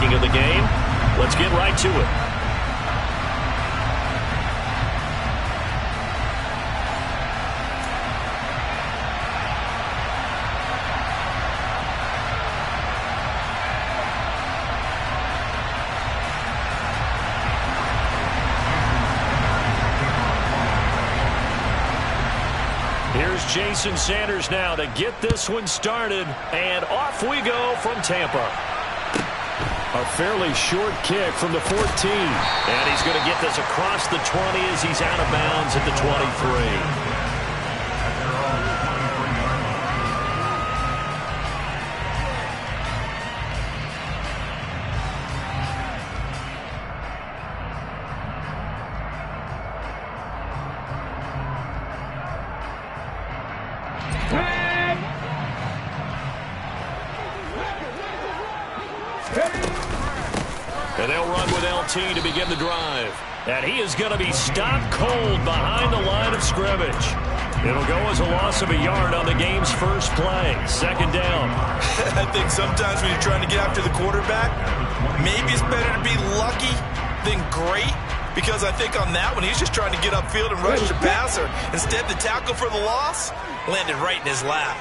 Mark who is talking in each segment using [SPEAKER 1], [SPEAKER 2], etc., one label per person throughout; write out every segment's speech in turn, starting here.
[SPEAKER 1] undertaking of the game. Let's get right to it. Here's Jason Sanders now to get this one started, and off we go from Tampa. A fairly short kick from the 14. And he's going to get this across the 20 as he's out of bounds at the 23. And they'll run with LT to begin the drive. And he is going to be stopped cold behind the line of scrimmage. It'll go as a loss of a yard on the game's first play. Second down.
[SPEAKER 2] I think sometimes when you're trying to get after the quarterback, maybe it's better to be lucky than great. Because I think on that one, he's just trying to get upfield and rush the passer. Instead, the tackle for the loss landed right in his lap.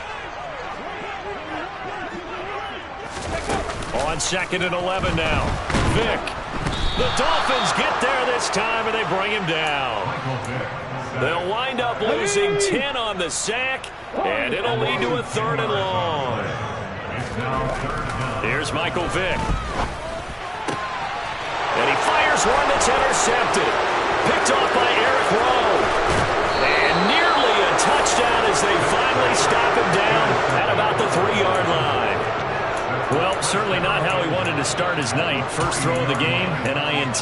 [SPEAKER 1] On 2nd and 11 now. Vick. The Dolphins get there this time, and they bring him down. They'll wind up losing 10 on the sack, and it'll lead to a 3rd and long. Here's Michael Vick. And he fires one that's intercepted. Picked off by Eric Rowe. And nearly a touchdown as they finally stop him down at about the 3-yard line. Well, certainly not how he wanted to start his night. First throw of the game, an INT.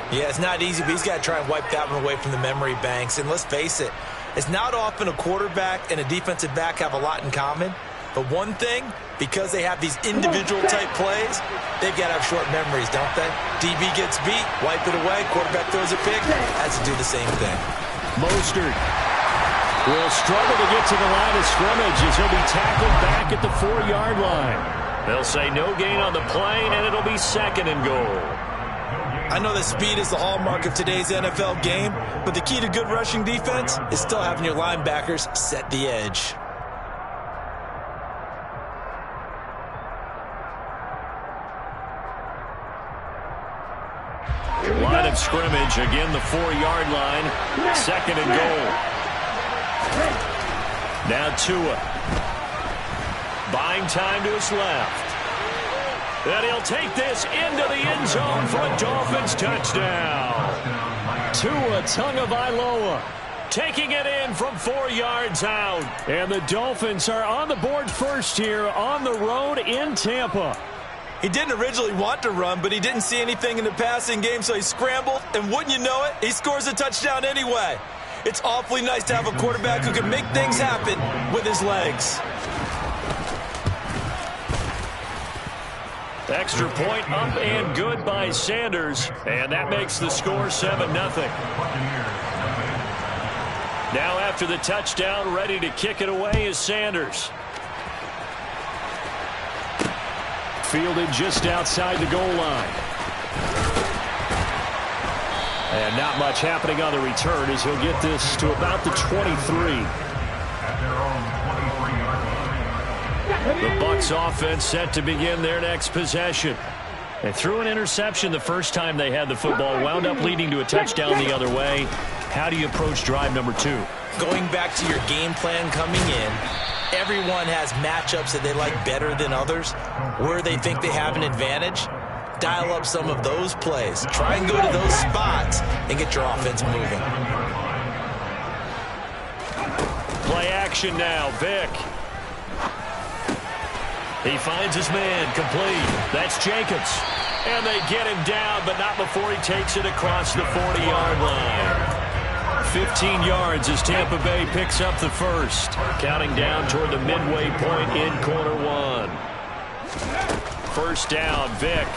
[SPEAKER 2] Yeah, it's not easy, but he's got to try and wipe that one away from the memory banks. And let's face it, it's not often a quarterback and a defensive back have a lot in common. But one thing, because they have these individual-type plays, they've got to have short memories, don't they? DB gets beat, wipe it away, quarterback throws a pick, has to do the same thing.
[SPEAKER 1] Mostert will struggle to get to the line of scrimmage as he'll be tackled back at the 4-yard line. They'll say no gain on the play, and it'll be 2nd and goal.
[SPEAKER 2] I know that speed is the hallmark of today's NFL game, but the key to good rushing defense is still having your linebackers set the edge.
[SPEAKER 1] Line of scrimmage, again the 4-yard line, 2nd and goal. Now Tua. Buying time to his left. And he'll take this into the end zone for a Dolphins touchdown. Tua Tagovailoa taking it in from 4 yards out. And the Dolphins are on the board first here on the road in Tampa.
[SPEAKER 2] He didn't originally want to run, but he didn't see anything in the passing game, so he scrambled. And wouldn't you know it, he scores a touchdown anyway. It's awfully nice to have a quarterback who can make things happen with his legs.
[SPEAKER 1] Extra point up and good by Sanders, and that makes the score 7-0. Now after the touchdown, ready to kick it away is Sanders. Fielded just outside the goal line. And not much happening on the return as he'll get this to about the 23. The Bucs offense set to begin their next possession. They threw an interception the first time they had the football, wound up leading to a touchdown the other way. How do you approach drive number 2?
[SPEAKER 2] Going back to your game plan coming in, everyone has matchups that they like better than others, where they think they have an advantage. Dial up some of those plays. Try and go to those spots and get your offense moving.
[SPEAKER 1] Play action now, Vick. He finds his man, complete. That's Jacobs. And they get him down, but not before he takes it across the 40-yard line. 15 yards as Tampa Bay picks up the first. Counting down toward the midway point in quarter 1. First down, Vick.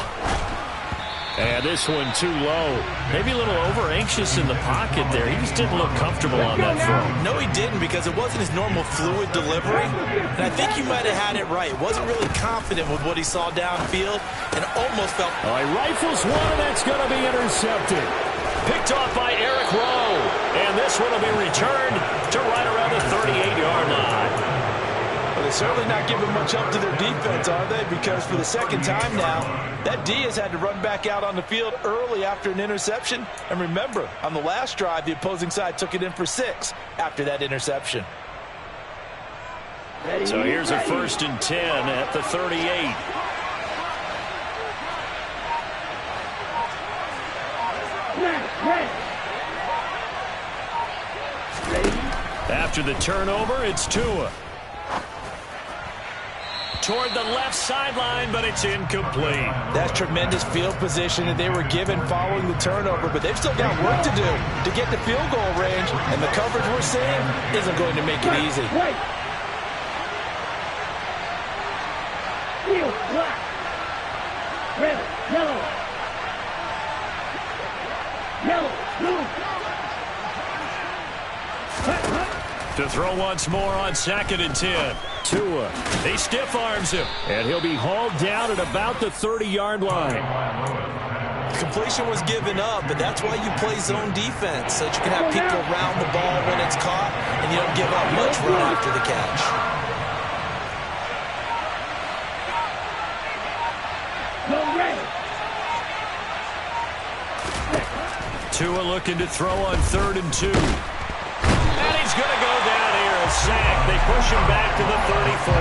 [SPEAKER 1] And this one too low. Maybe a little over-anxious in the pocket there. He just didn't look comfortable on that throw.
[SPEAKER 2] No, he didn't, because it wasn't his normal fluid delivery. And I think he might have had it right. Wasn't really confident with what he saw downfield and almost felt...
[SPEAKER 1] All right, rifles one, and that's going to be intercepted. Picked off by Eric Rowe. And this one will be returned to right around the 38-yard line.
[SPEAKER 2] Well, they're certainly not giving much up to their defense, are they? Because for the second time now, that D has had to run back out on the field early after an interception. And remember, on the last drive, the opposing side took it in for 6 after that interception.
[SPEAKER 1] So here's a 1st and 10 at the 38. After the turnover, it's Tua. Toward the left sideline, but it's incomplete.
[SPEAKER 2] That's tremendous field position that they were given following the turnover, but they've still got work to do to get the field goal range, and the coverage we're seeing isn't going to make it easy.
[SPEAKER 3] Black, red, yellow, blue.
[SPEAKER 1] To throw once more on 2nd and 10. Tua, he stiff arms him, and he'll be hauled down at about the 30-yard line.
[SPEAKER 2] Completion was given up, but that's why you play zone defense, so that you can have people around the ball when it's caught, and you don't give up much run after the catch.
[SPEAKER 1] Tua looking to throw on 3rd and 2. And he's going to go down here, a sack. They push him back to the 34.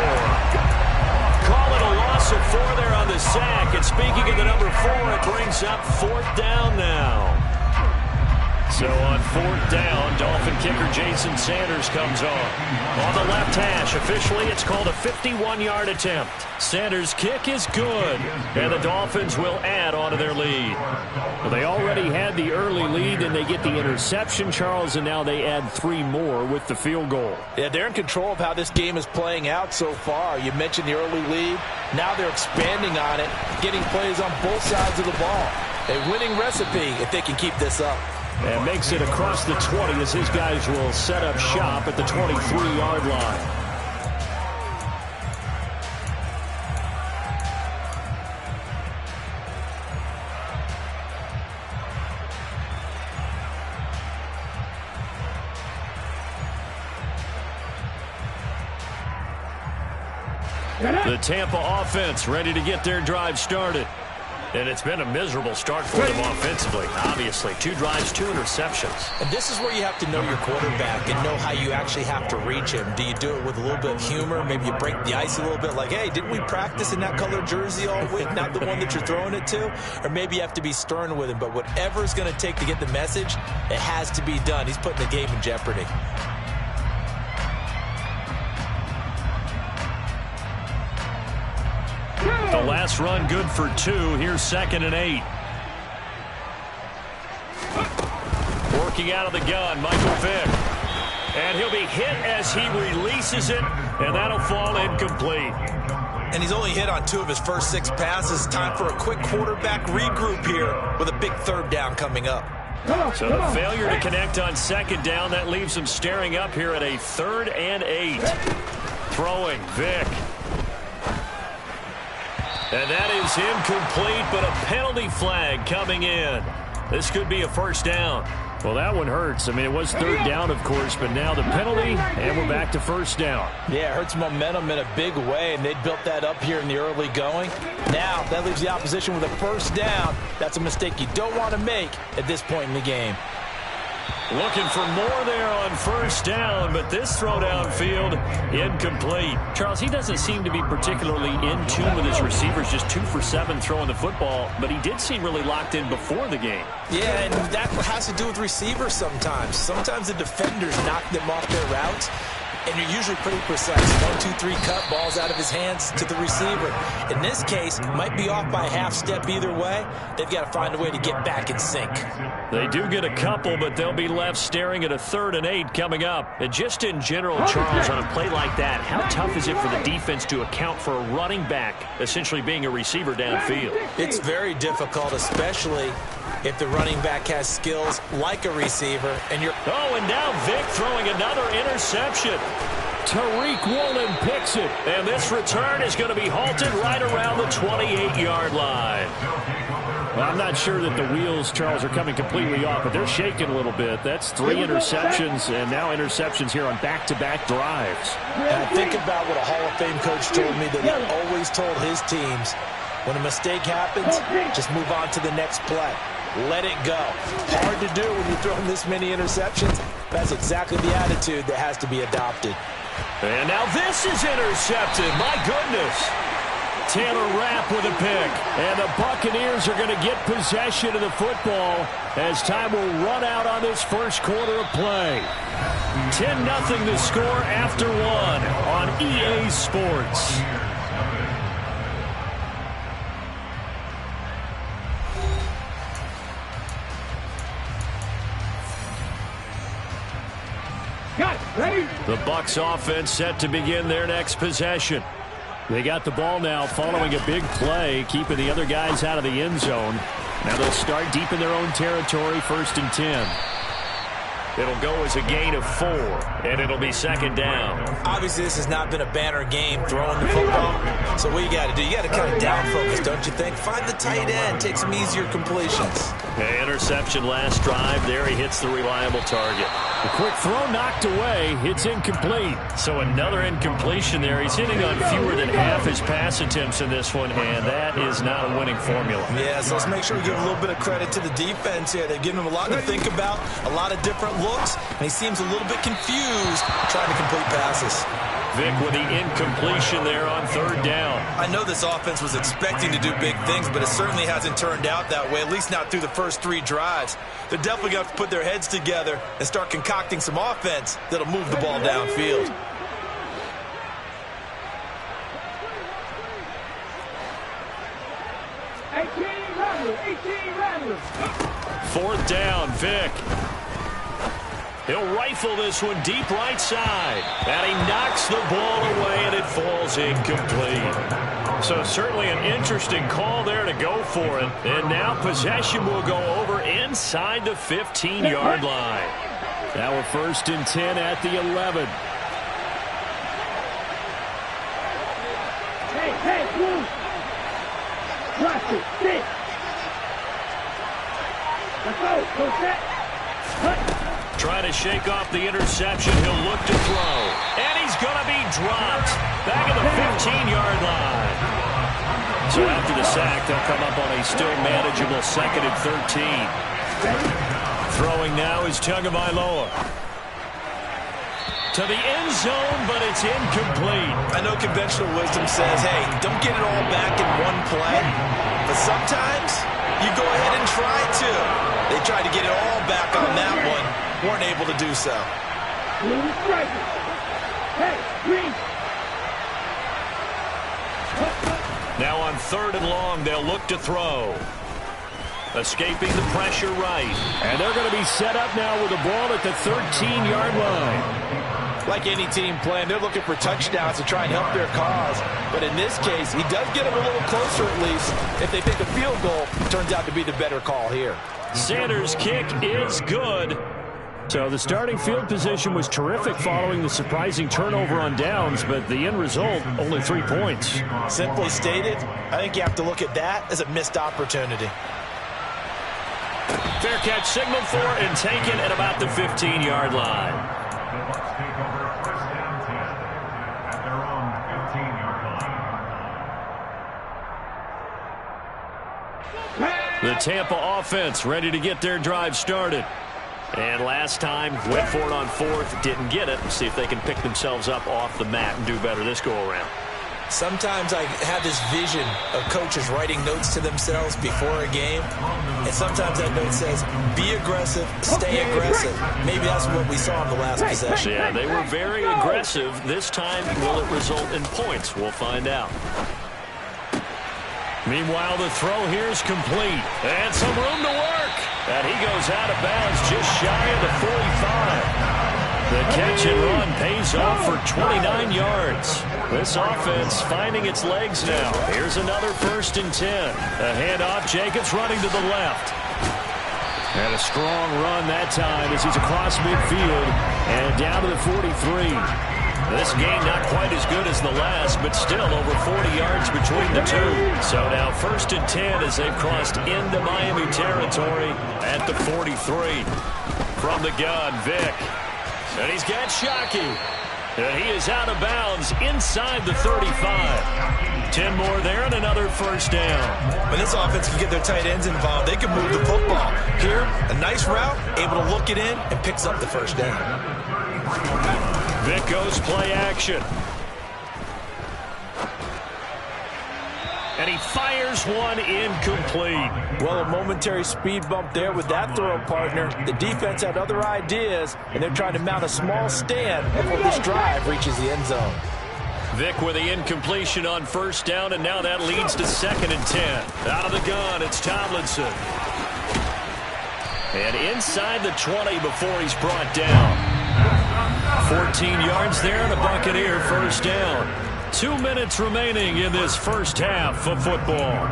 [SPEAKER 1] Call it a loss of 4 there on the sack. And speaking of the number 4, it brings up 4th down now. So on 4th down, Dolphin kicker Jason Sanders comes on. On the left hash, officially it's called a 51-yard attempt. Sanders' kick is good, and the Dolphins will add on to their lead. Well, they already had the early lead, and they get the interception, Charles, and now they add 3 more with the field goal.
[SPEAKER 2] Yeah, they're in control of how this game is playing out so far. You mentioned the early lead. Now they're expanding on it, getting plays on both sides of the ball. A winning recipe if they can keep this up.
[SPEAKER 1] And makes it across the 20 as his guys will set up shop at the 23-yard line. The Tampa offense ready to get their drive started. And it's been a miserable start for them offensively. Obviously, 2 drives, 2 interceptions.
[SPEAKER 2] And this is where you have to know your quarterback and know how you actually have to reach him. Do you do it with a little bit of humor? Maybe you break the ice a little bit like, hey, didn't we practice in that color jersey all week, not the one that you're throwing it to? Or maybe you have to be stern with him. But whatever it's going to take to get the message, it has to be done. He's putting the game in jeopardy.
[SPEAKER 1] The last run good for 2. Here's 2nd and 8. Working out of the gun, Michael Vick. And he'll be hit as he releases it, and that'll fall incomplete.
[SPEAKER 2] And he's only hit on 2 of his first 6 passes. Time for a quick quarterback regroup here with a big 3rd down coming up.
[SPEAKER 1] So the failure to connect on 2nd down, that leaves him staring up here at a 3rd and 8. Throwing, Vick. And that is incomplete, but a penalty flag coming in. This could be a 1st down. Well, that one hurts. I mean, it was 3rd down, of course, but now the penalty, and we're back to 1st down.
[SPEAKER 2] Yeah, it hurts momentum in a big way, and they built that up here in the early going. Now, that leaves the opposition with a 1st down. That's a mistake you don't want to make at this point in the game.
[SPEAKER 1] Looking for more there on 1st down, but this throw downfield, incomplete. Charles, he doesn't seem to be particularly in tune with his receivers, just 2 for 7 throwing the football, but he did seem really locked in before the game.
[SPEAKER 2] Yeah, and that has to do with receivers sometimes. Sometimes the defenders knock them off their routes. and you're usually pretty precise. 1, 2, 3 cut, balls out of his hands to the receiver. In this case, might be off by a half step either way. They've got to find a way to get back in sync.
[SPEAKER 1] They do get a couple, but they'll be left staring at a 3rd and 8 coming up. And just in general, Charles, on a play like that, how tough is it for the defense to account for a running back essentially being a receiver downfield?
[SPEAKER 2] It's very difficult, especially if the running back has skills like a receiver. And
[SPEAKER 1] now Vic throwing another interception. Tariq Woolen picks it, and this return is going to be halted right around the 28-yard line. Well, I'm not sure that the wheels, Charles, are coming completely off, but they're shaking a little bit. That's 3 interceptions, and now interceptions here on back-to-back drives.
[SPEAKER 2] And I think about what a Hall of Fame coach told me that he always told his teams, when a mistake happens, just move on to the next play. Let it go. Hard to do when you're throwing this many interceptions. That's exactly the attitude that has to be adopted.
[SPEAKER 1] And now this is intercepted. My goodness. Taylor Rapp with a pick. And the Buccaneers are going to get possession of the football as time will run out on this first quarter of play. 10-0 the score after 1 on EA Sports. The Bucs offense set to begin their next possession. They got the ball now following a big play, keeping the other guys out of the end zone. Now they'll start deep in their own territory, 1st and 10. It'll go as a gain of 4, and it'll be 2nd down.
[SPEAKER 2] Obviously, this has not been a banner game throwing the football. So what you got to do, you got to kind of down focus, don't you think? Find the tight end, take some easier completions.
[SPEAKER 1] Okay, interception last drive. There he hits the reliable target. A quick throw knocked away. It's incomplete. So another incompletion there. He's hitting on fewer than half his pass attempts in this one, and that is not a winning formula.
[SPEAKER 2] Yeah, so let's make sure we give a little bit of credit to the defense here. They're giving him a lot to think about, a lot of different looks, and he seems a little bit confused trying to complete passes.
[SPEAKER 1] Vic with the incompletion there on 3rd down.
[SPEAKER 2] I know this offense was expecting to do big things, but it certainly hasn't turned out that way, at least not through the first 3 drives. They're definitely going to have to put their heads together and start concocting some offense that'll move the ball downfield.
[SPEAKER 1] Fourth down, Vic. He'll rifle this one deep right side. And he knocks the ball away, and it falls incomplete. So certainly an interesting call there to go for it. And now possession will go over inside the 15-yard line. Now we're 1st and 10 at the 11.
[SPEAKER 3] Hey, move. Watch it. Sit. Let's go. Go set. Cut.
[SPEAKER 1] Trying to shake off the interception. He'll look to throw. And he's going to be dropped. Back at the 15-yard line. So after the sack, they'll come up on a still manageable 2nd and 13. Throwing now is Tagovailoa. To the end zone, but it's incomplete.
[SPEAKER 2] I know conventional wisdom says, hey, don't get it all back in one play. But sometimes you go ahead and try to. They tried to get it all back on that one. Weren't able to do so.
[SPEAKER 1] Now on 3rd and long, they'll look to throw. Escaping the pressure right. And they're going to be set up now with the ball at the 13-yard line.
[SPEAKER 2] Like any team playing, they're looking for touchdowns to try and help their cause. But in this case, he does get them a little closer at least. If they think a field goal turns out to be the better call here.
[SPEAKER 1] Sanders' kick is good. So the starting field position was terrific following the surprising turnover on downs, but the end result, only 3 points.
[SPEAKER 2] Simply stated, I think you have to look at that as a missed opportunity.
[SPEAKER 1] Fair catch signaled for and taken at about the 15-yard line. The Tampa offense ready to get their drive started. And last time, went for it on 4th, didn't get it. Let's see if they can pick themselves up off the mat and do better this go-around.
[SPEAKER 2] Sometimes I have this vision of coaches writing notes to themselves before a game, and sometimes that note says, be aggressive, stay aggressive. Maybe that's what we saw in the last possession.
[SPEAKER 1] Yeah, they were very aggressive. This time, will it result in points? We'll find out. Meanwhile, the throw here is complete. And some room to work. And he goes out of bounds just shy of the 45. The catch and run pays off for 29 yards. This offense finding its legs now. Here's another 1st and 10. A handoff, Jacobs running to the left. And a strong run that time as he's across midfield and down to the 43. This game not quite as good as the last, but still over 40 yards between the two. So now 1st and 10 as they've crossed into Miami territory at the 43. From the gun, Vic. And he's got Shockey. And he is out of bounds inside the 35. 10 more there and another 1st down.
[SPEAKER 2] When this offense can get their tight ends involved, they can move the football. Here, a nice route, able to look it in, and picks up the 1st down.
[SPEAKER 1] Vic goes play action. And he fires one incomplete.
[SPEAKER 2] Well, a momentary speed bump there with that throw, partner. The defense had other ideas, and they're trying to mount a small stand before this drive reaches the end zone.
[SPEAKER 1] Vic with the incompletion on 1st down, and now that leads to 2nd and 10. Out of the gun, it's Tomlinson. And inside the 20 before he's brought down. 14 yards there and a Buccaneer 1st down. 2 minutes remaining in this 1st half of football.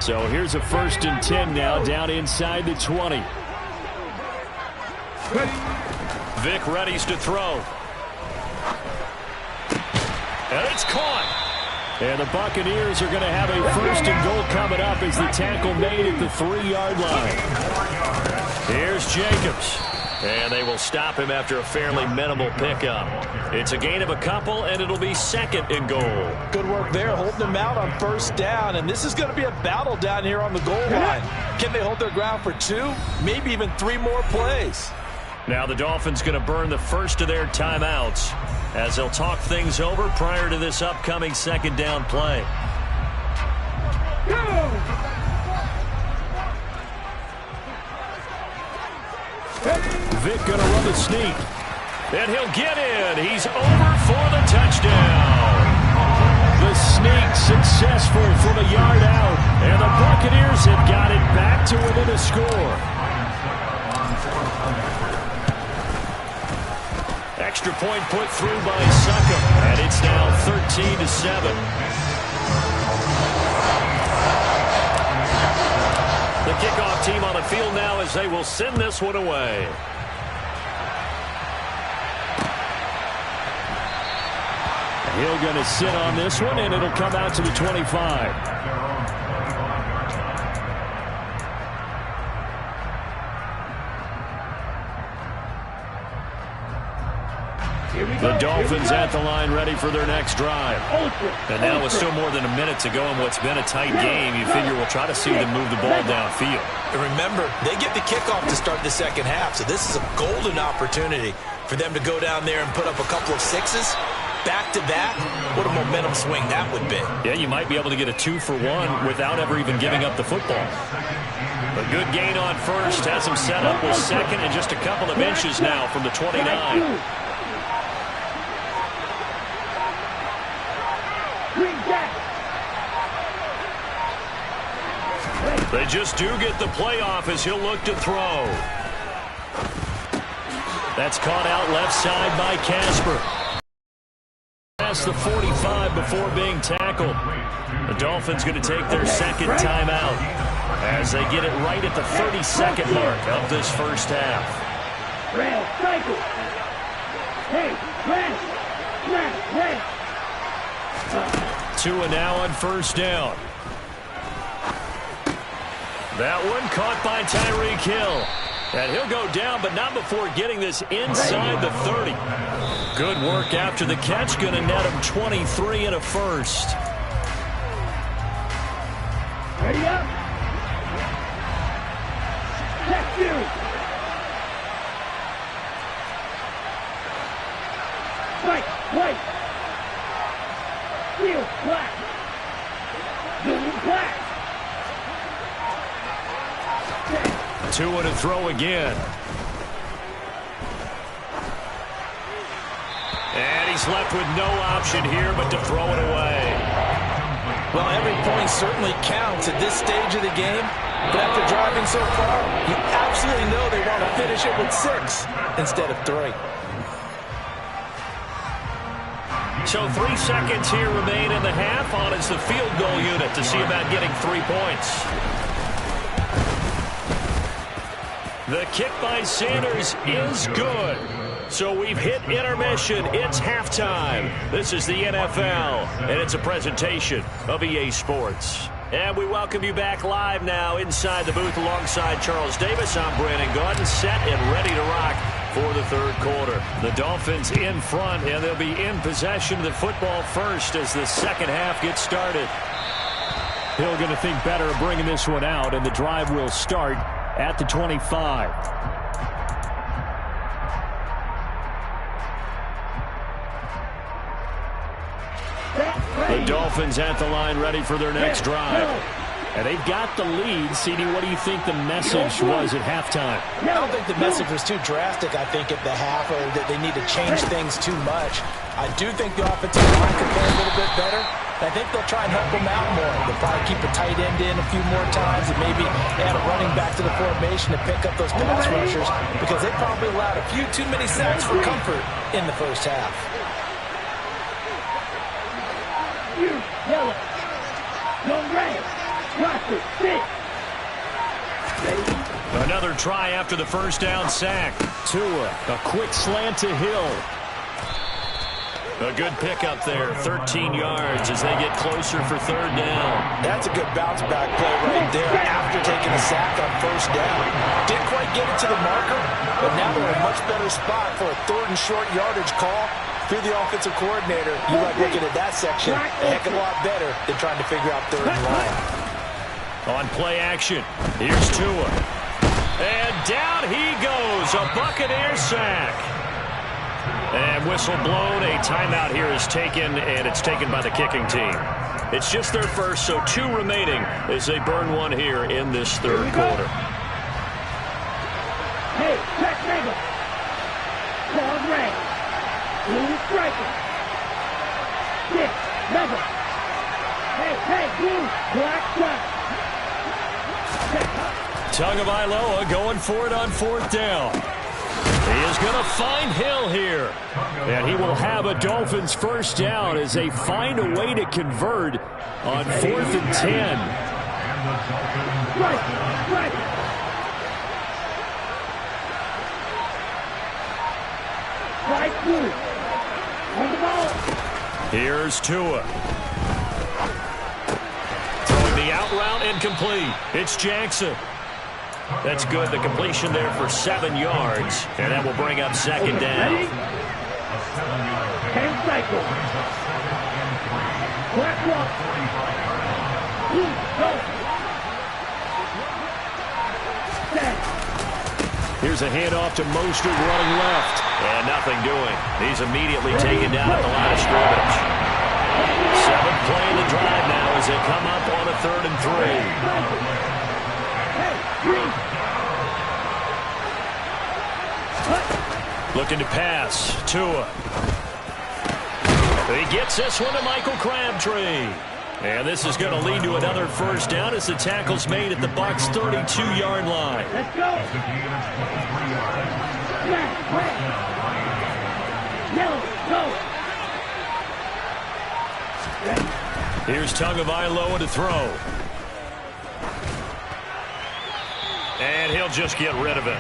[SPEAKER 1] So here's a 1st and 10 now down inside the 20. Vic readies to throw. And it's caught. And the Buccaneers are going to have a 1st and goal coming up as the tackle made at the 3-yard line. Here's Jacobs. And they will stop him after a fairly minimal pickup. It's a gain of a couple, and it'll be 2nd and goal.
[SPEAKER 2] Good work there, holding them out on 1st down. And this is going to be a battle down here on the goal line. Can they hold their ground for 2, maybe even 3 more plays?
[SPEAKER 1] Now the Dolphins going to burn the first of their timeouts as they'll talk things over prior to this upcoming 2nd down play. Vic going to run the sneak. And he'll get in. He's over for the touchdown. The sneak successful from a yard out. And the Buccaneers have got it back to within a score. Extra point put through by Succop. And it's now 13-7. The kickoff team on the field now as they will send this one away. Hill going to sit on this one, and it'll come out to the 25. The Dolphins at the line ready for their next drive. And now with still more than a minute to go in what's been a tight game, you figure we'll try to see them move the ball downfield.
[SPEAKER 2] And remember, they get the kickoff to start the 2nd half, so this is a golden opportunity for them to go down there and put up a couple of 6s. Back-to-back, what a momentum swing that would be.
[SPEAKER 1] Yeah, you might be able to get a 2-for-1 without ever even giving up the football. A good gain on 1st, has him set up with 2nd and just a couple of inches now from the 29. They just do get the playoff as he'll look to throw. That's caught out left side by Casper. Past the 45 before being tackled. The Dolphins going to take their 2nd timeout as they get it right at the 32nd mark of this 1st half.
[SPEAKER 3] Red, cycle. Hey, red.
[SPEAKER 1] 2 and now on 1st down. That one caught by Tyreek Hill. And he'll go down, but not before getting this inside the 30. Good work after the catch. Going to net him 23 and a 1st.
[SPEAKER 3] Ready up. Check you. White. Field, black. Blue, black.
[SPEAKER 1] Tua to throw again. And he's left with no option here but to throw it away.
[SPEAKER 2] Well, every point certainly counts at this stage of the game. But after driving so far, you absolutely know they want to finish it with 6 instead of 3.
[SPEAKER 1] So 3 seconds here remain in the half. On it's the field goal unit to see about getting 3 points. The kick by Sanders is good. So we've hit intermission. It's halftime. This is the NFL, and it's a presentation of EA Sports. And we welcome you back live now inside the booth alongside Charles Davis. I'm Brandon Gaudin, set and ready to rock for the third quarter. The Dolphins in front, and they'll be in possession of the football first as the second half gets started. Hill going to think better of bringing this one out, and the drive will start at the 25. The Dolphins at the line ready for their next drive. And they've got the lead. CD, what do you think the message was at halftime?
[SPEAKER 2] I don't think the message was too drastic, I think, at the half, or that they need to change things too much. I do think the offensive line could play a little bit better. I think they'll try and help them out more. They'll probably keep a tight end in a few more times and maybe add a running back to the formation to pick up those pass rushers, because they probably allowed a few too many sacks for comfort in the first half.
[SPEAKER 3] Yellow. No red. Roster, sit.
[SPEAKER 1] Another try after the first down sack. Tua, a quick slant to Hill. A good pickup there, 13 yards as they get closer for third down.
[SPEAKER 2] That's a good bounce back play right there after taking a sack on first down. Didn't quite get it to the marker, but now they're in a much better spot for a third and short yardage call. Through the offensive coordinator, you like looking at that section a heck of a lot better than trying to figure out third and long.
[SPEAKER 1] On play action, here's Tua. And down he goes, a Buccaneer sack. And whistle blown, a timeout here is taken, and it's taken by the kicking team. It's just their first, so 2 remaining as they burn one here in this third quarter.
[SPEAKER 3] Hey, check nigga. Claws red. Blue striker. 6, nigga. Hey, blue. Black stripe.
[SPEAKER 1] Tagovailoa going for it on fourth down. He is going to find Hill here. And he will have a Dolphins first down as they find a way to convert on 4th and 10.
[SPEAKER 3] Right. Right blue. On the ball.
[SPEAKER 1] Here's Tua. Throwing the out route incomplete. It's Jackson. That's good. The completion there for 7 yards. And that will bring up second down.
[SPEAKER 3] Ready? 10 cycle. Black walk. Blue, go. Set.
[SPEAKER 1] Here's a handoff to Mostert running left. And nothing doing. He's immediately taken down at the line of scrimmage. 7th play of the drive now as they come up on a 3rd and 3. Looking to pass. Tua. He gets this one to Michael Crabtree. And this is going to lead to another first down as the tackle's made at the Bucs' 32-yard line.
[SPEAKER 3] Let's go. Yellow, go.
[SPEAKER 1] Here's Tagovailoa to throw. And he'll just get rid of it.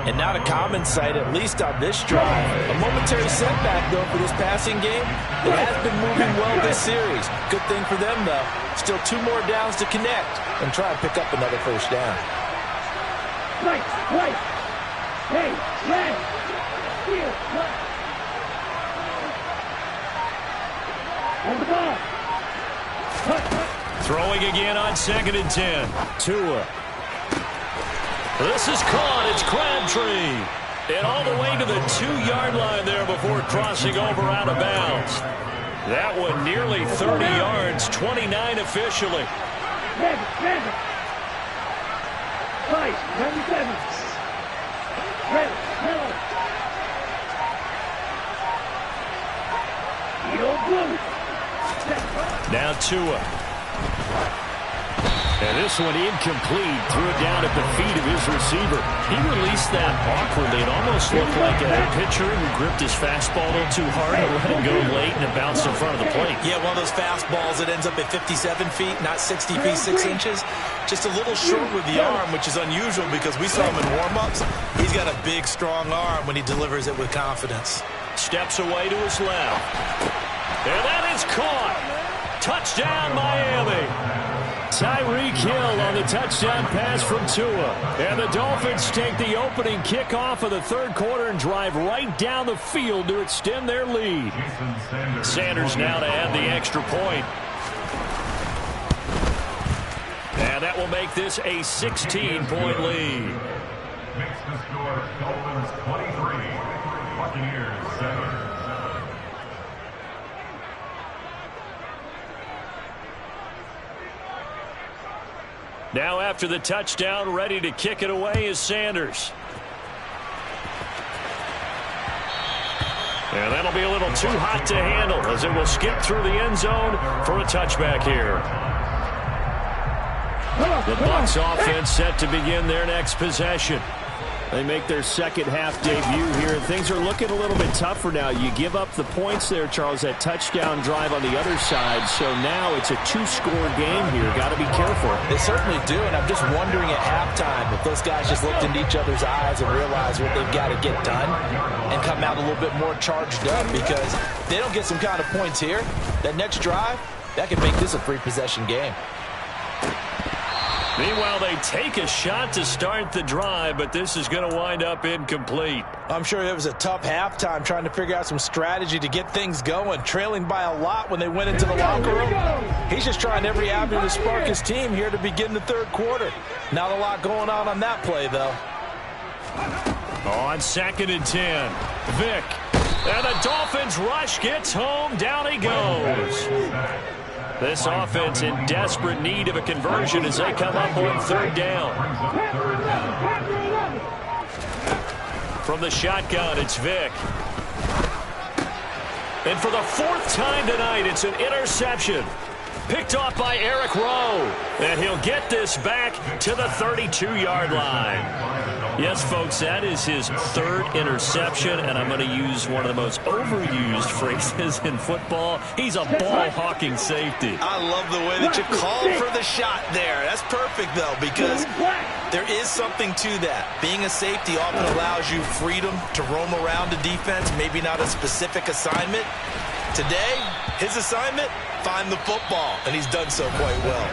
[SPEAKER 2] And not a common sight, at least on this drive. A momentary setback, though, for this passing game. It has been moving well this series. Good thing for them, though. Still 2 more downs to connect and try and pick up another first down.
[SPEAKER 3] Right. Hey, red. Here, on the ball.
[SPEAKER 1] Throwing again on 2nd and 10. Tua. This is caught. It's Crabtree. And all the way to the 2-yard line there before crossing over out of bounds. That one nearly 30 yards, 29 officially.
[SPEAKER 3] 97.
[SPEAKER 1] Now Tua. And this one incomplete. Threw it down at the feet of his receiver. He released that awkwardly. It almost looked like a pitcher who gripped his fastball a little too hard and let it go late and it bounced in front of the plate.
[SPEAKER 2] Yeah, one of those fastballs that ends up at 57 feet, not 60 feet, 6 inches. Just a little short with the arm, which is unusual because we saw him in warm-ups. He's got a big, strong arm when he delivers it with confidence.
[SPEAKER 1] Steps away to his left. And that is caught. Touchdown, Miami. Tyreek Hill on the touchdown pass from Tua. And the Dolphins take the opening kickoff of the third quarter and drive right down the field to extend their lead. Sanders now to add the extra point. And that will make this a 16-point lead.
[SPEAKER 4] Makes the score Dolphins 23, Buccaneers 7.
[SPEAKER 1] Now after the touchdown, ready to kick it away is Sanders. And that'll be a little too hot to handle as it will skip through the end zone for a touchback here. The Bucs offense set to begin their next possession. They make their second half debut here, and things are looking a little bit tougher now. You give up the points there, Charles, that touchdown drive on the other side. So now it's a 2-score game here. Got to be careful.
[SPEAKER 2] They certainly do, and I'm just wondering at halftime if those guys just looked into each other's eyes and realized what they've got to get done and come out a little bit more charged up, because if they don't get some kind of points here, that next drive, that could make this a 3-possession game.
[SPEAKER 1] Meanwhile, they take a shot to start the drive, but this is going to wind up incomplete.
[SPEAKER 2] I'm sure it was a tough halftime trying to figure out some strategy to get things going, trailing by a lot when they went into the locker room. He's just trying every avenue to spark his team here to begin the third quarter. Not a lot going on that play, though.
[SPEAKER 1] On 2nd and 10, Vick. And the Dolphins rush gets home. Down he goes. This offense in desperate need of a conversion as they come up on 3rd down. From the shotgun, it's Vick. And for the 4th time tonight, it's an interception. Picked off by Eric Rowe. And he'll get this back to the 32-yard line. Yes, folks, that is his 3rd interception, and I'm going to use one of the most overused phrases in football. He's a ball-hawking safety.
[SPEAKER 2] I love the way that you called for the shot there. That's perfect, though, because there is something to that. Being a safety often allows you freedom to roam around the defense, maybe not a specific assignment. Today, his assignment, find the football, and he's done so quite well.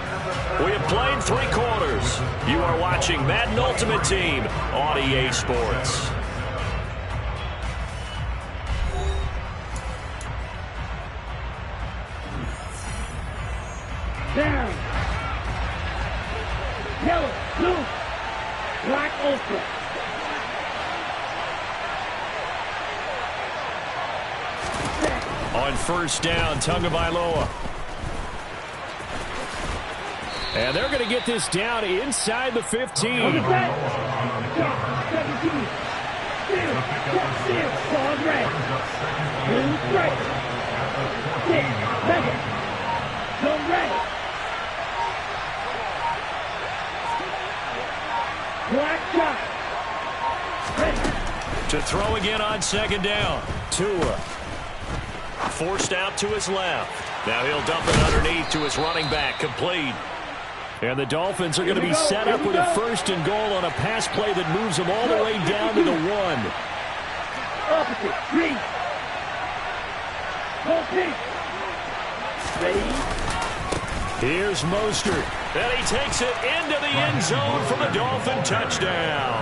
[SPEAKER 1] We have played 3 quarters. You are watching Madden Ultimate Team on EA Sports.
[SPEAKER 3] Down. Yellow, blue, black, ultra.
[SPEAKER 1] On 1st down, Tagovailoa. And they're going to get this down inside the 15.
[SPEAKER 3] On the back. 17. Still. Ball red. Blue straight. 6. Second. Go red. Black shot. Ready.
[SPEAKER 1] To throw again on 2nd down. Tua. Forced out to his left. Now he'll dump it underneath to his running back. Complete. And the Dolphins are going to be set up with a 1st and goal on a pass play that moves them all the way down to the 1.
[SPEAKER 3] Opposite. Green. Hold pink. Ready.
[SPEAKER 1] Here's Mostert. And he takes it into the end zone for the Dolphin touchdown.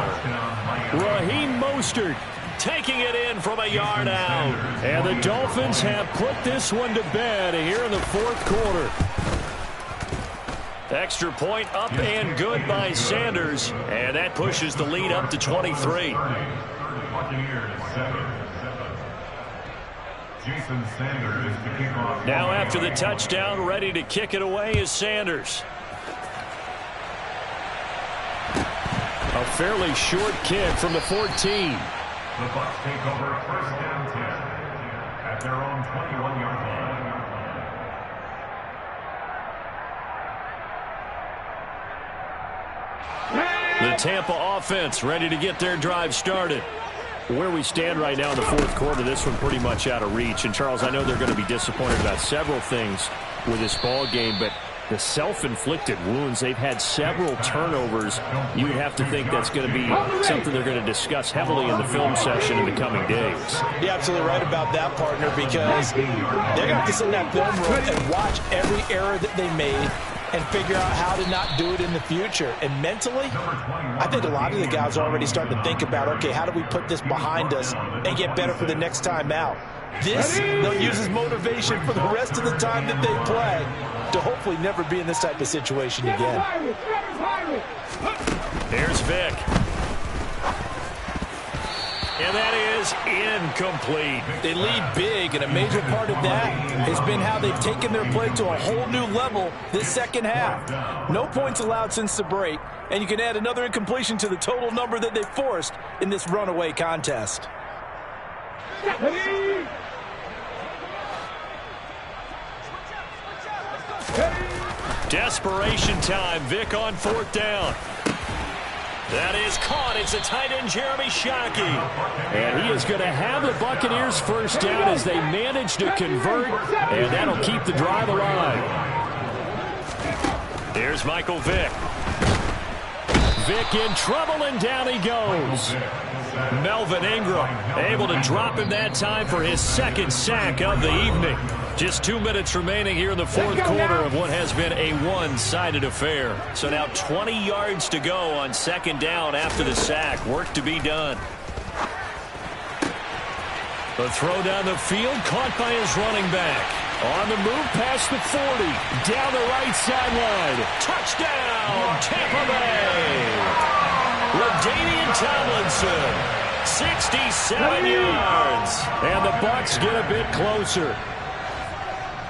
[SPEAKER 1] Raheem Mostert taking it in from a yard out. And the Dolphins have put this one to bed here in the 4th quarter. Extra point up and good by Sanders. And that pushes the lead up to 23.
[SPEAKER 4] Buccaneers 7. Jason Sanders to kick off.
[SPEAKER 1] Now after the touchdown, ready to kick it away is Sanders. A fairly short kick from the 14.
[SPEAKER 4] The Bucs take over first down 10 at their own 21-yard line.
[SPEAKER 1] The Tampa offense ready to get their drive started. Where we stand right now in the fourth quarter, this one pretty much out of reach. And, Charles, I know they're going to be disappointed about several things with this ball game, but the self-inflicted wounds, they've had several turnovers. You would have to think that's going to be something they're going to discuss heavily in the film session in the coming days.
[SPEAKER 2] You're absolutely right about that, partner, because they're going to have to sit in that film room and watch every error that they made and figure out how to not do it in the future. And mentally, I think a lot of the guys are already starting to think about, okay, how do we put this behind us and get better for the next time out? This, they'll use as motivation for the rest of the time that they play to hopefully never be in this type of situation again.
[SPEAKER 1] Here's Vic. And that is incomplete.
[SPEAKER 2] They lead big, and a major part of that has been how they've taken their play to a whole new level this second half. No points allowed since the break, and you can add another incompletion to the total number that they forced in this runaway contest.
[SPEAKER 1] Desperation time. Vic on fourth down. That is caught. It's a tight end, Jeremy Shockey. And he is going to have the Buccaneers first down as they manage to convert, and that'll keep the drive alive. Here's Michael Vick. Vick in trouble, and down he goes. Melvin Ingram able to drop him that time for his second sack of the evening. Just 2 minutes remaining here in the fourth quarter of what has been a one-sided affair. So now 20 yards to go on second down after the sack. Work to be done. The throw down the field, caught by his running back. On the move past the 40, down the right sideline. Touchdown, Tampa Bay. LaDainian Tomlinson, 67 yards. And the Bucs get a bit closer.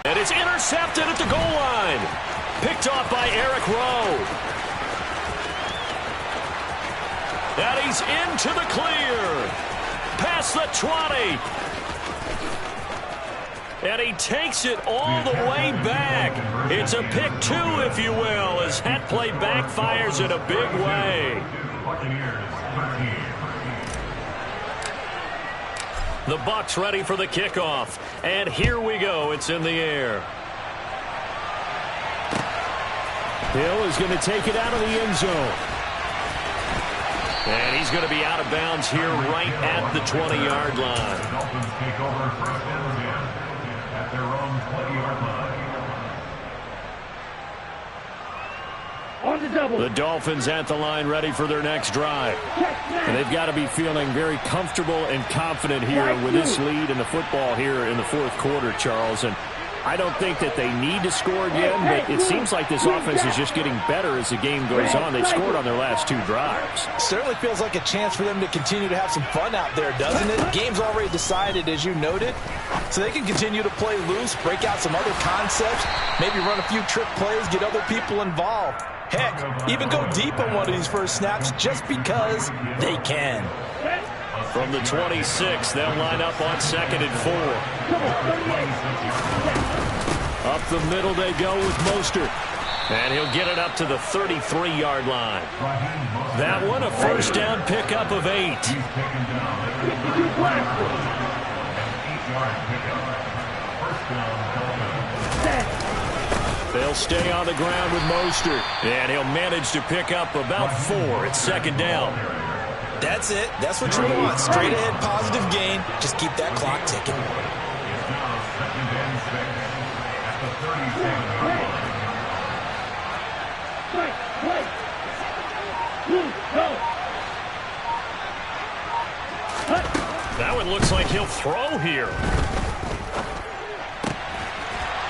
[SPEAKER 1] And it's intercepted at the goal line. Picked off by Eric Rowe. And he's into the clear. Past the 20. And he takes it all the way back. It's a pick two, if you will, as that play backfires in a big way. The Bucs ready for the kickoff. And here we go. It's in the air. Hill is going to take it out of the end zone. And he's going to be out of bounds here right at the 20-yard line.
[SPEAKER 4] The Dolphins take over first down 10 at their own 20-yard line.
[SPEAKER 1] The Dolphins at the line ready for their next drive. And they've got to be feeling very comfortable and confident here with this lead in the football here in the fourth quarter, Charles. And I don't think that they need to score again, but it seems like this offense is just getting better as the game goes on. They've scored on their last two drives.
[SPEAKER 2] Certainly feels like a chance for them to continue to have some fun out there, doesn't it? Game's already decided, as you noted, so they can continue to play loose, break out some other concepts, maybe run a few trick plays, get other people involved. Heck, even go deep on one of these first snaps just because they can.
[SPEAKER 1] From the 26, they'll line up on 2nd and 4. Up the middle they go with Mostert. And he'll get it up to the 33-yard line. That one, a first down pickup of 8. They'll stay on the ground with Mostert. And he'll manage to pick up about 4 at second down.
[SPEAKER 2] That's it. That's what you want. Straight ahead positive gain. Just keep that clock ticking.
[SPEAKER 1] That one looks like he'll throw here.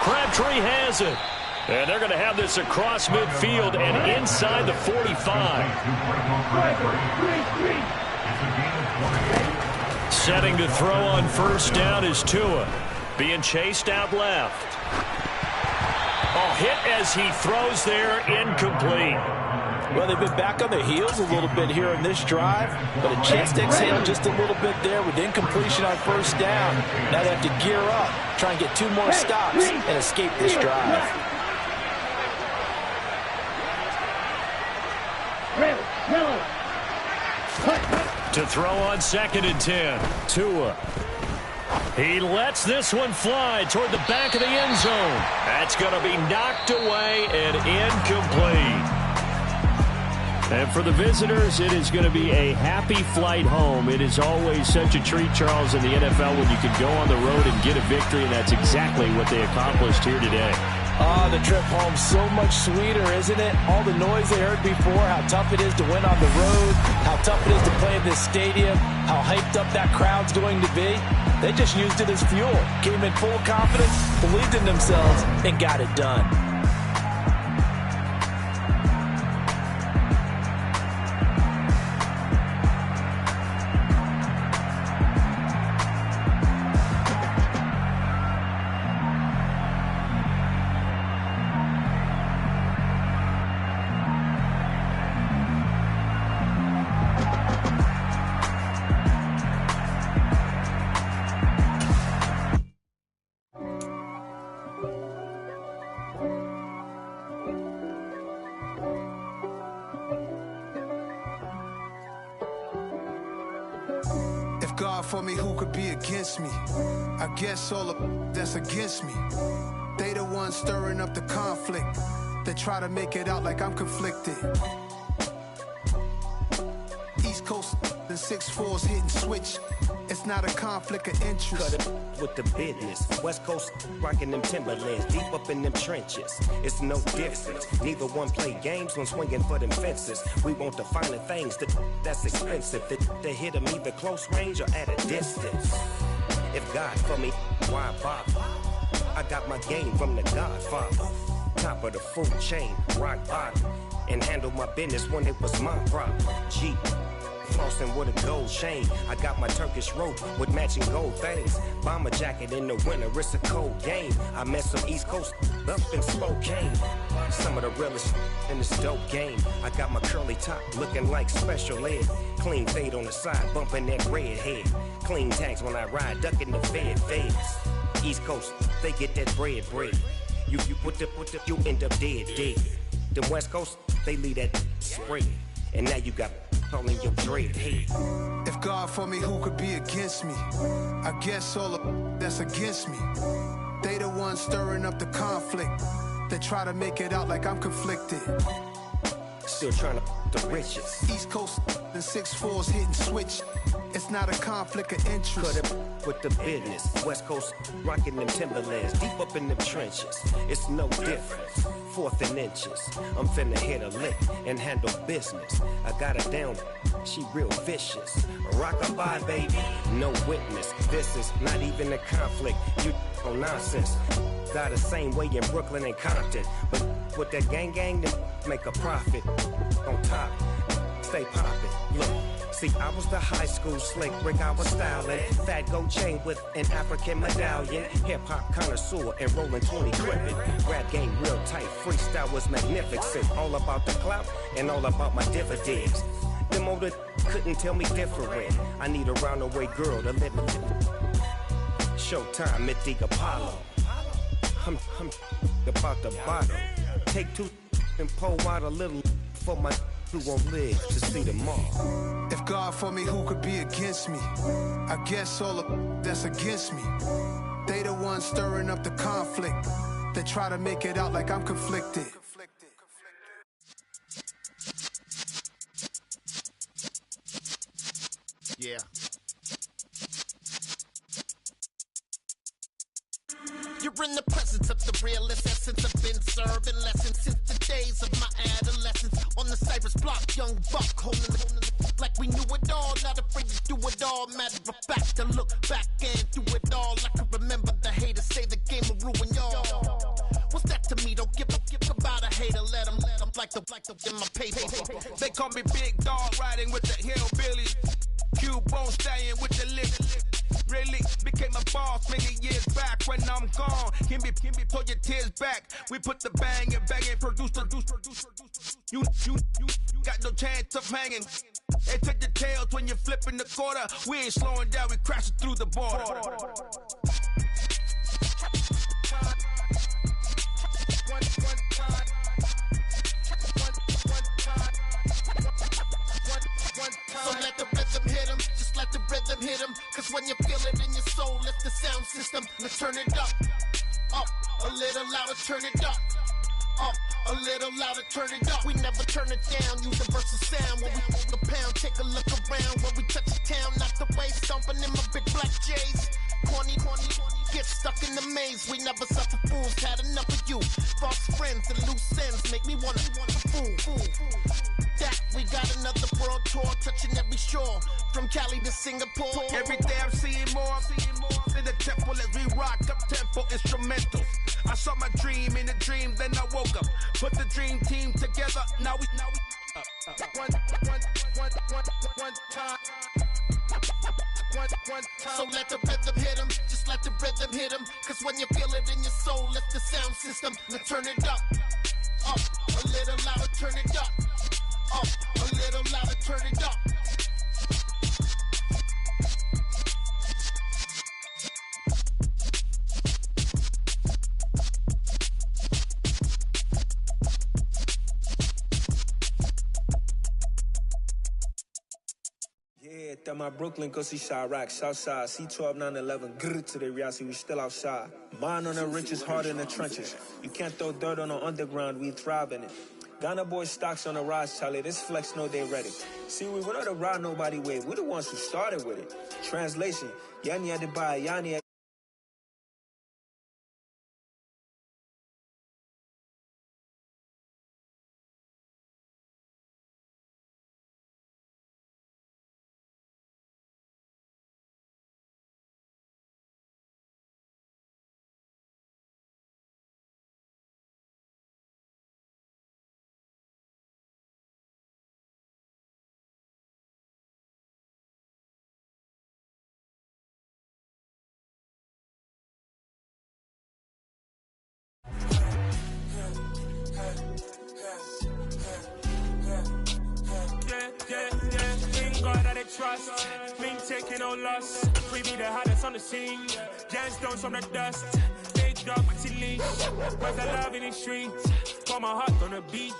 [SPEAKER 1] Crabtree has it. And they're going to have this across midfield and inside the 45. Setting to throw on first down is Tua. Being chased out left. Oh, hit as he throws there, incomplete.
[SPEAKER 2] Well, they've been back on their heels a little bit here in this drive, but a chance to exhale just a little bit there with incompletion on first down. Now they have to gear up, try and get 2 more stops and escape this drive.
[SPEAKER 1] To throw on 2nd and 10, Tua. He lets this one fly toward the back of the end zone. That's going to be knocked away and incomplete. And for the visitors, it is going to be a happy flight home. It is always such a treat, Charles, in the NFL when you can go on the road and get a victory, and that's exactly what they accomplished here today.
[SPEAKER 2] The trip home so much sweeter, isn't it? All the noise they heard before, how tough it is to win on the road, how tough it is to play in this stadium, how hyped up that crowd's going to be. They just used it as fuel, came in full confidence, believed in themselves, and got it done.
[SPEAKER 5] God for me, who could be against me? I guess all of that's against me. They the ones stirring up the conflict. They try to make it out like I'm conflicted. East Coast and 6'4's hitting switch. It's not a conflict of interest.
[SPEAKER 6] Cut it with the business. West Coast rocking them Timberlands, deep up in them trenches. It's no difference. Neither one play games when swinging for them fences. We want the finer things that's expensive. They hit them either close range or at a distance. If God for me, why bother? I got my game from the Godfather. Top of the food chain, rock bottom. And handle my business when it was my problem. Jeep. Flossing with a gold chain. I got my Turkish rope with matching gold things. Bomber jacket in the winter, it's a cold game. I met some East Coast up in Spokane. Some of the realest in this dope game. I got my curly top looking like special ed. Clean fade on the side, bumping that red head. Clean tags when I ride, ducking the feds. East Coast, they get that bread. You you end up dead. Them West Coast, they leave that spray. And now you got calling your dread head.
[SPEAKER 5] If God for me, who could be against me? I guess all of that's against me. They the ones stirring up the conflict. They try to make it out like I'm conflicted.
[SPEAKER 6] Still trying to the riches.
[SPEAKER 5] East Coast and 6'4's hitting switch. It's not a conflict of interest.
[SPEAKER 6] Cut it with the business. West Coast rocking them Timberlands, deep up in them trenches. It's no difference. 4th and inches. I'm finna hit a lick and handle business. I got her down, she real vicious. Rock-a-bye, baby, no witness. This is not even a conflict. You on nonsense. Got the same way in Brooklyn and Compton. But with that gang, then make a profit. On top, stay poppin'. Look. See, I was the high school slick Rick, I was styling. Fat gold chain with an African medallion. Hip-hop connoisseur and rolling 20 gripping. Rap game real tight, freestyle was magnificent. All about the clout and all about my dividends. Them older couldn't tell me different. I need a roundaway girl to live in. Showtime at the Apollo. I'm about the bottle. Take 2 and pour out a little for my who won't live to see tomorrow.
[SPEAKER 5] If God for me, who could be against me? I guess all of that's against me. They the ones stirring up the conflict. They try to make it out like I'm conflicted.
[SPEAKER 7] Yeah. You're in the presence of the realest essence. I've been serving lessons since the days of my adolescence. On the Cypress block, young buck holding the like we knew it all. Not afraid to do it all. Matter of fact, to look back and do it all. I can remember the haters say the game will ruin y'all. What's that to me? Don't give about a hater. Let them like the in my paper.
[SPEAKER 8] They call me Big Dog, riding with the hillbillies. Cube-bone stallion with the lip. Really became a boss many years back. When I'm gone, can be pull your tears back. We put the bang and produce. You got no chance of hanging. They took the tails when you're flipping the quarter. We ain't slowing down, we crashing through the border.
[SPEAKER 7] So let the rhythm hit him, just let the rhythm hit him. Cause when you feel it in your soul, lift the sound system. Let's turn it up, a little louder, turn it up. A little louder, turn it up. We never turn it down, universal sound. When we move the pound, take a look around. When we touch the town, not the way, stomping in my big black J's. Corny, get stuck in the maze. We never suffer fools, had enough of you. False friends and loose ends make me wanna fool. That we got another world tour, touching every shore, from Cali to Singapore.
[SPEAKER 8] Every day I'm seeing more in the temple as we rock up tempo instrumentals. I saw my dream in a dream, then I woke up. Put the dream team together, now we one time.
[SPEAKER 7] So let the rhythm hit him, just let the rhythm hit him. Cause when you feel it in your soul, lift the sound system. Let's turn it up, a little louder, turn it up, a little louder, turn it up.
[SPEAKER 9] Yeah, that my Brooklyn, go see Chirac, Southside, C12, 911, grrr to the reality, we still outside. Mine on the riches, hard in the trenches. You can't throw dirt on the underground, we thrive in it. Ghana boys stocks on the rise, Charlie, this flex know they ready. See, we went on the ride nobody with, we the ones who started with it. Translation, Yani had to buy, Yani had
[SPEAKER 10] trust, me taking no loss. We be the hottest on the scene. Gemstones from the dust. Big dog with the leash. Where's the love in the streets? Pour my heart on the beat.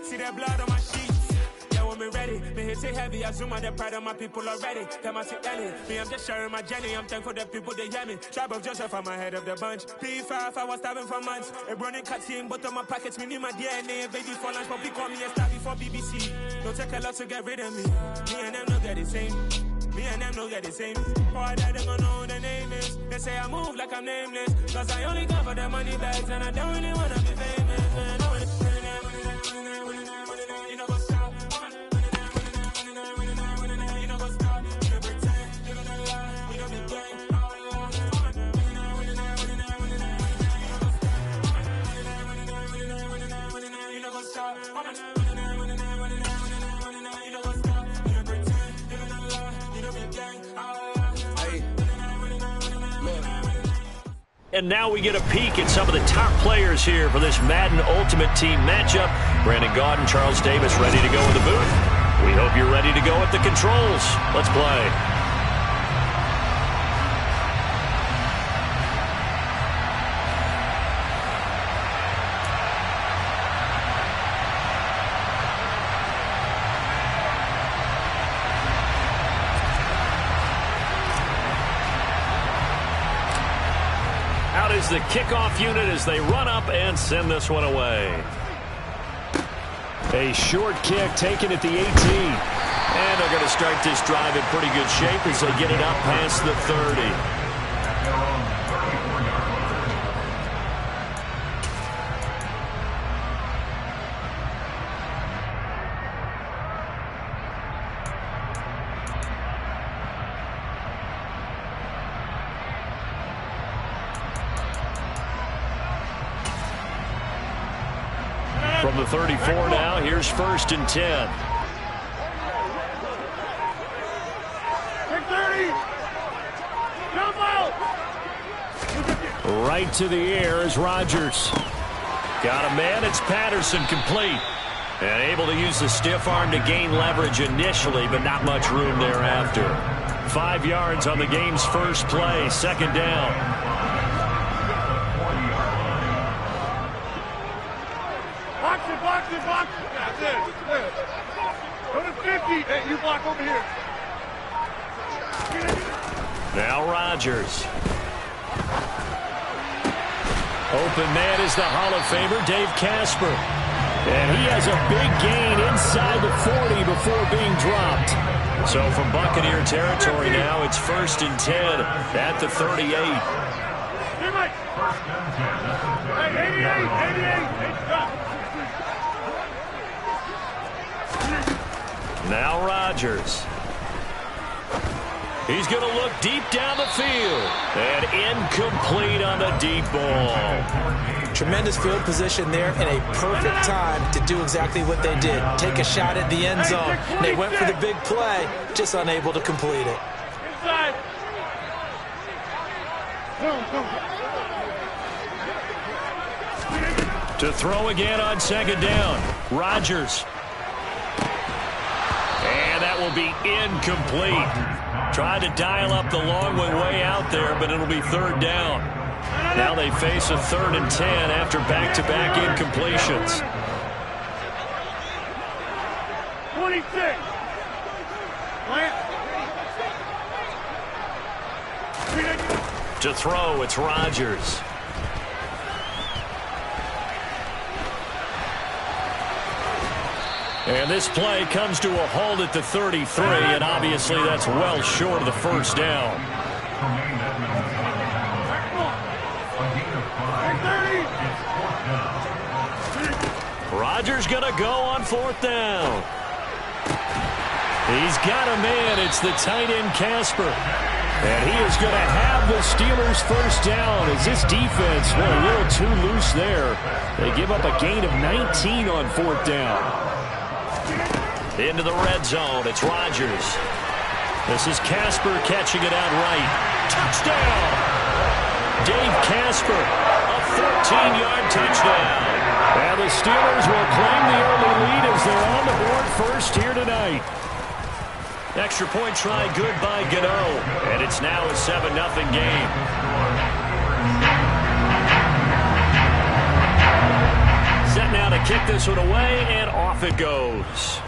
[SPEAKER 10] See that blood on my sheets. Yeah, when me ready, me hit it heavy. I zoom on the pride of my people already. Them I see Ellie. Me, I'm just sharing my journey. I'm thankful that people they hear me. Tribe of Joseph, I'm ahead of the bunch. P5, I was starving for months. A running cutscene, but on my pockets, me need my DNA. Baby for lunch, but we call me a star before BBC. Don't take a lot to get rid of me. Me and them don't get the same. Me and them don't get the same. Boy, that they gonna know who the name is. They say I move like I'm nameless. Cause I only come for the money bags and I don't really wanna be famous. Man, you know what's stop. You know what's stop. You don't pretend. Living a lie. We don't be gang. You know what's stop.
[SPEAKER 1] And now we get a peek at some of the top players here for this Madden Ultimate Team matchup. Brandon Gaud and Charles Davis ready to go in the booth. We hope you're ready to go at the controls. Let's play. Is the kickoff unit as they run up and send this one away. A short kick taken at the 18. And they're going to start this drive in pretty good shape as they get it up past the 30. From the 34 now, here's 1st and 10. Right to the air is Rodgers. Got a man. It's Patterson, complete. And able to use the stiff arm to gain leverage initially, but not much room thereafter. 5 yards on the game's first play. Second down.
[SPEAKER 11] Box it, box it, box it. That's it. Go to 50. Hey, you block over here.
[SPEAKER 1] Now Rodgers. Open man is the Hall of Famer, Dave Casper. And he has a big gain inside the 40 before being dropped. So from Buccaneer territory now, it's 1st and 10 at the 38. Now Rodgers. He's going to look deep down the field. And incomplete on the deep ball.
[SPEAKER 2] Tremendous field position there and a perfect time to do exactly what they did. Take a shot at the end zone. And they went for the big play, just unable to complete it.
[SPEAKER 11] Inside.
[SPEAKER 1] To throw again on second down. Rodgers. And that will be incomplete. Tried to dial up the long way out there, but it'll be third down. Now they face a 3rd and 10 after back-to-back incompletions.
[SPEAKER 11] 26.
[SPEAKER 1] To throw, it's Rodgers. And this play comes to a halt at the 33, and obviously that's well short of the first down. Rodgers gonna go on 4th down. He's got a man. It's the tight end Casper. And he is going to have the Steelers' first down as this defense went a little too loose there. They give up a gain of 19 on 4th down. Into the red zone. It's Rodgers. This is Casper catching it out right. Touchdown! Dave Casper, a 14-yard touchdown. And the Steelers will claim the early lead as they're on the board first here tonight. Extra point try good by Gano. And it's now a 7-0 game. Set now to kick this one away, and off it goes.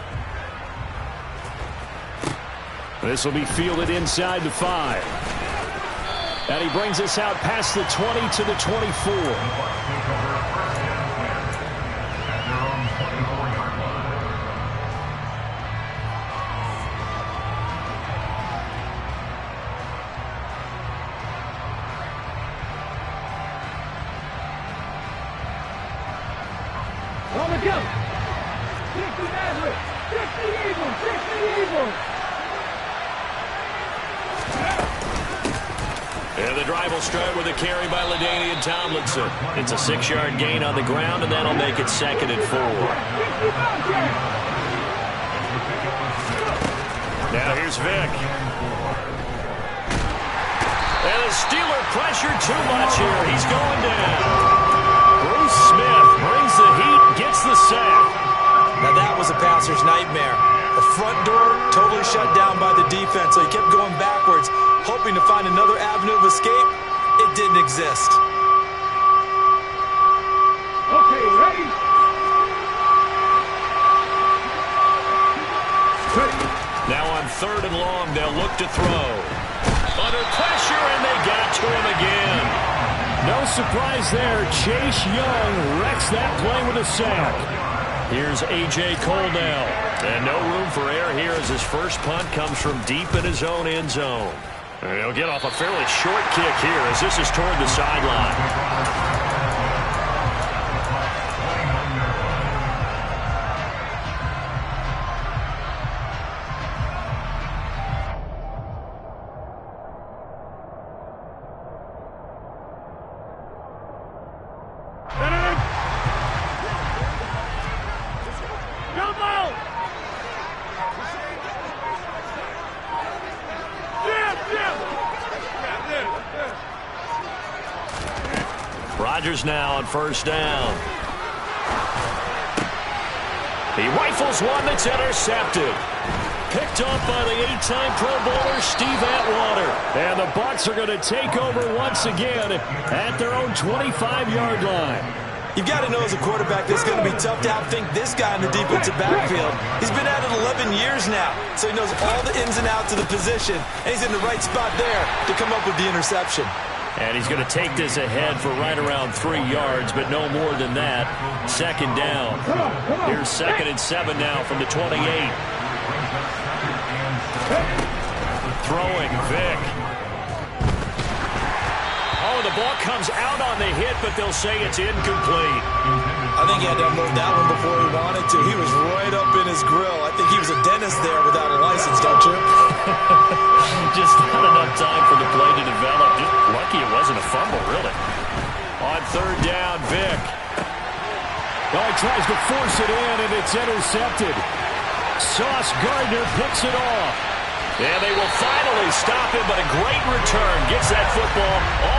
[SPEAKER 1] This will be fielded inside the 5. And he brings us out past the 20 to the 24. And the drive will start with a carry by LaDainian Tomlinson. It's a 6-yard gain on the ground, and that'll make it 2nd and 4. Now here's Vick. And the Steeler pressure too much here. He's going down. Bruce Smith brings the heat, gets the sack.
[SPEAKER 2] Now that was a passer's nightmare. The front door totally shut down by the defense, so he kept going backwards, hoping to find another avenue of escape. It didn't exist.
[SPEAKER 11] Okay, ready?
[SPEAKER 1] Now on 3rd and long, they'll look to throw. Under pressure, and they got to him again. No surprise there. Chase Young wrecks that play with a sack. Here's A.J. Cole now. And no room for error here as his first punt comes from deep in his own end zone. And he'll get off a fairly short kick here as this is toward the sideline. Rodgers now on first down. He rifles one that's intercepted. Picked up by the 8-time Pro Bowler Steve Atwater. And the Bucs are going to take over once again at their own 25-yard line.
[SPEAKER 2] You've got to know as a quarterback it's going to be tough to outthink this guy in the defensive backfield. He's been at it 11 years now, so he knows all the ins and outs of the position, and he's in the right spot there to come up with the interception.
[SPEAKER 1] And he's going to take this ahead for right around 3 yards, but no more than that. Second down. Here's 2nd and 7 now from the 28. Throwing, Vic. Oh, the ball comes out on the hit, but they'll say it's incomplete.
[SPEAKER 2] I think he had to unload that one before he wanted to. He was right up in his grill. I think he was a dentist there without a license, don't you?
[SPEAKER 1] Just not enough time for the play to develop. Just lucky it wasn't a fumble, really. On 3rd down, Vic.
[SPEAKER 12] Oh, he tries to force it in, and it's intercepted.
[SPEAKER 1] Sauce Gardner picks it off. And they will finally stop him, but a great return. Gets that football all